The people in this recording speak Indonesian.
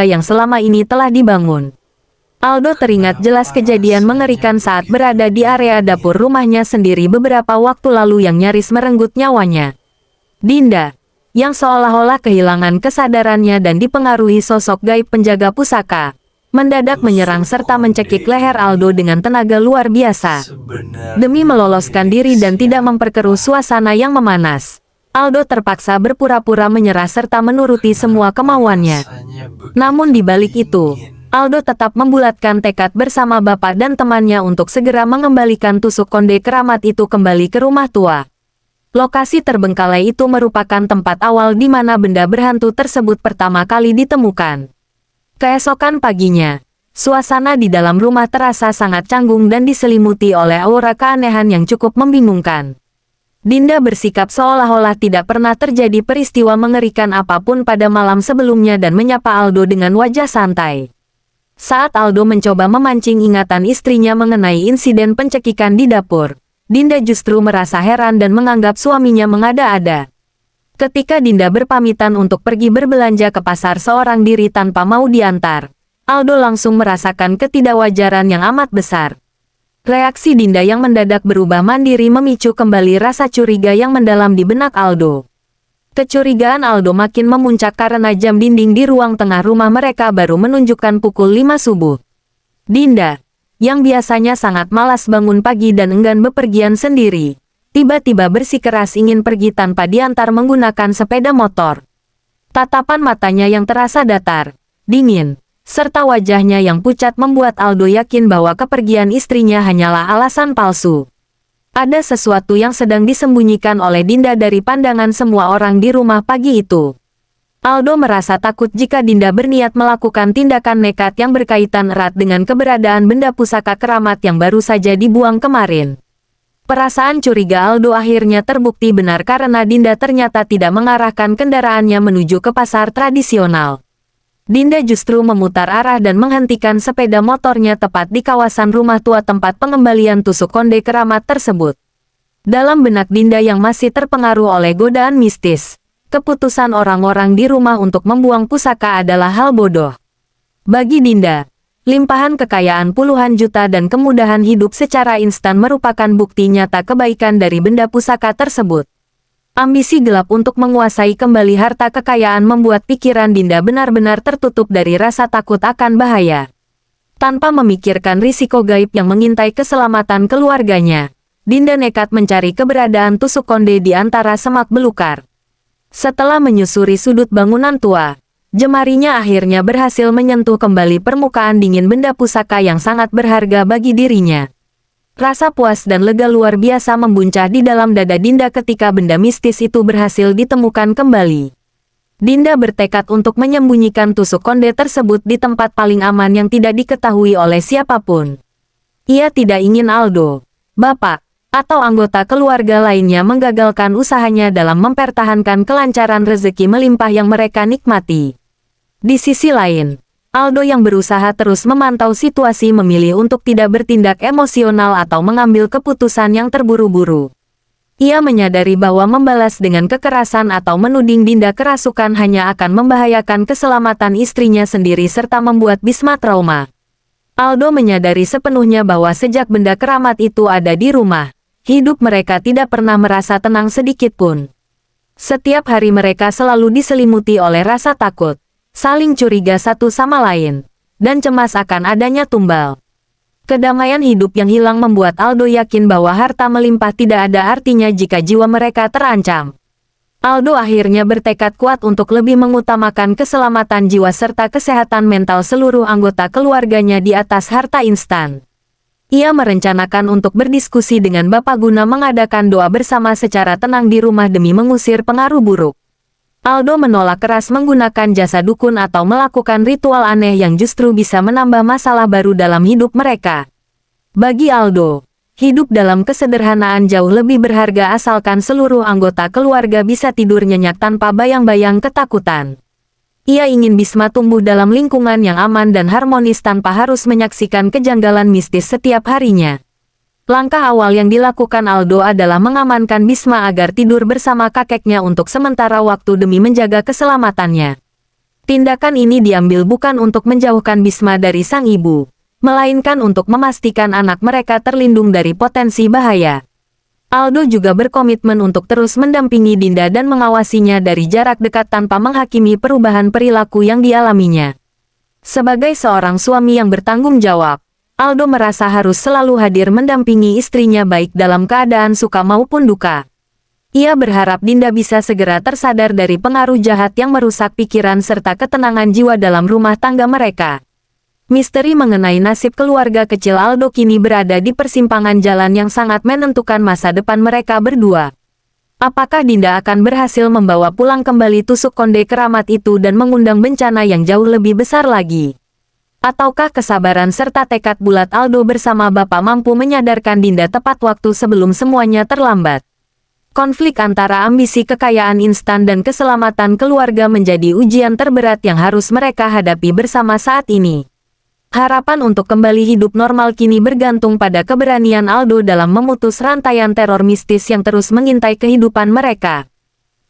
yang selama ini telah dibangun. Aldo teringat jelas kejadian mengerikan saat berada di area dapur rumahnya sendiri beberapa waktu lalu yang nyaris merenggut nyawanya. Dinda, yang seolah-olah kehilangan kesadarannya dan dipengaruhi sosok gaib penjaga pusaka, mendadak menyerang serta mencekik leher Aldo dengan tenaga luar biasa. Demi meloloskan diri dan tidak memperkeruh suasana yang memanas, Aldo terpaksa berpura-pura menyerah serta menuruti semua kemauannya. Namun di balik itu, Aldo tetap membulatkan tekad bersama bapak dan temannya untuk segera mengembalikan tusuk konde keramat itu kembali ke rumah tua. Lokasi terbengkalai itu merupakan tempat awal di mana benda berhantu tersebut pertama kali ditemukan. Keesokan paginya, suasana di dalam rumah terasa sangat canggung dan diselimuti oleh aura keanehan yang cukup membingungkan. Dinda bersikap seolah-olah tidak pernah terjadi peristiwa mengerikan apapun pada malam sebelumnya dan menyapa Aldo dengan wajah santai. Saat Aldo mencoba memancing ingatan istrinya mengenai insiden pencekikan di dapur, Dinda justru merasa heran dan menganggap suaminya mengada-ada. Ketika Dinda berpamitan untuk pergi berbelanja ke pasar seorang diri tanpa mau diantar, Aldo langsung merasakan ketidakwajaran yang amat besar. Reaksi Dinda yang mendadak berubah mandiri memicu kembali rasa curiga yang mendalam di benak Aldo. Kecurigaan Aldo makin memuncak karena jam dinding di ruang tengah rumah mereka baru menunjukkan pukul 5 subuh. Dinda, yang biasanya sangat malas bangun pagi dan enggan bepergian sendiri, tiba-tiba bersikeras ingin pergi tanpa diantar menggunakan sepeda motor. Tatapan matanya yang terasa datar, dingin, serta wajahnya yang pucat membuat Aldo yakin bahwa kepergian istrinya hanyalah alasan palsu. Ada sesuatu yang sedang disembunyikan oleh Dinda dari pandangan semua orang di rumah pagi itu. Aldo merasa takut jika Dinda berniat melakukan tindakan nekat yang berkaitan erat dengan keberadaan benda pusaka keramat yang baru saja dibuang kemarin. Perasaan curiga Aldo akhirnya terbukti benar karena Dinda ternyata tidak mengarahkan kendaraannya menuju ke pasar tradisional. Dinda justru memutar arah dan menghentikan sepeda motornya tepat di kawasan rumah tua tempat pengembalian tusuk konde keramat tersebut. Dalam benak Dinda yang masih terpengaruh oleh godaan mistis, keputusan orang-orang di rumah untuk membuang pusaka adalah hal bodoh. Bagi Dinda, limpahan kekayaan puluhan juta dan kemudahan hidup secara instan merupakan bukti nyata kebaikan dari benda pusaka tersebut. Ambisi gelap untuk menguasai kembali harta kekayaan membuat pikiran Dinda benar-benar tertutup dari rasa takut akan bahaya. Tanpa memikirkan risiko gaib yang mengintai keselamatan keluarganya, Dinda nekat mencari keberadaan tusuk konde di antara semak belukar. Setelah menyusuri sudut bangunan tua, jemarinya akhirnya berhasil menyentuh kembali permukaan dingin benda pusaka yang sangat berharga bagi dirinya. Rasa puas dan lega luar biasa membuncah di dalam dada Dinda ketika benda mistis itu berhasil ditemukan kembali. Dinda bertekad untuk menyembunyikan tusuk konde tersebut di tempat paling aman yang tidak diketahui oleh siapapun. Ia tidak ingin Aldo, bapak, atau anggota keluarga lainnya menggagalkan usahanya dalam mempertahankan kelancaran rezeki melimpah yang mereka nikmati. Di sisi lain, Aldo yang berusaha terus memantau situasi memilih untuk tidak bertindak emosional atau mengambil keputusan yang terburu-buru. Ia menyadari bahwa membalas dengan kekerasan atau menuding Dinda kerasukan hanya akan membahayakan keselamatan istrinya sendiri serta membuat Bisma trauma. Aldo menyadari sepenuhnya bahwa sejak benda keramat itu ada di rumah, hidup mereka tidak pernah merasa tenang sedikit pun. Setiap hari mereka selalu diselimuti oleh rasa takut, saling curiga satu sama lain, dan cemas akan adanya tumbal. Kedamaian hidup yang hilang membuat Aldo yakin bahwa harta melimpah tidak ada artinya jika jiwa mereka terancam. Aldo akhirnya bertekad kuat untuk lebih mengutamakan keselamatan jiwa serta kesehatan mental seluruh anggota keluarganya di atas harta instan. Ia merencanakan untuk berdiskusi dengan Bapak guna mengadakan doa bersama secara tenang di rumah demi mengusir pengaruh buruk. Aldo menolak keras menggunakan jasa dukun atau melakukan ritual aneh yang justru bisa menambah masalah baru dalam hidup mereka. Bagi Aldo, hidup dalam kesederhanaan jauh lebih berharga asalkan seluruh anggota keluarga bisa tidur nyenyak tanpa bayang-bayang ketakutan. Ia ingin Bisma tumbuh dalam lingkungan yang aman dan harmonis tanpa harus menyaksikan kejanggalan mistis setiap harinya. Langkah awal yang dilakukan Aldo adalah mengamankan Bisma agar tidur bersama kakeknya untuk sementara waktu demi menjaga keselamatannya. Tindakan ini diambil bukan untuk menjauhkan Bisma dari sang ibu, melainkan untuk memastikan anak mereka terlindung dari potensi bahaya. Aldo juga berkomitmen untuk terus mendampingi Dinda dan mengawasinya dari jarak dekat tanpa menghakimi perubahan perilaku yang dialaminya. Sebagai seorang suami yang bertanggung jawab, Aldo merasa harus selalu hadir mendampingi istrinya baik dalam keadaan suka maupun duka. Ia berharap Dinda bisa segera tersadar dari pengaruh jahat yang merusak pikiran serta ketenangan jiwa dalam rumah tangga mereka. Misteri mengenai nasib keluarga kecil Aldo kini berada di persimpangan jalan yang sangat menentukan masa depan mereka berdua. Apakah Dinda akan berhasil membawa pulang kembali tusuk konde keramat itu dan mengundang bencana yang jauh lebih besar lagi? Ataukah kesabaran serta tekad bulat Aldo bersama Bapak mampu menyadarkan Dinda tepat waktu sebelum semuanya terlambat? Konflik antara ambisi kekayaan instan dan keselamatan keluarga menjadi ujian terberat yang harus mereka hadapi bersama saat ini. Harapan untuk kembali hidup normal kini bergantung pada keberanian Aldo dalam memutus rantaian teror mistis yang terus mengintai kehidupan mereka.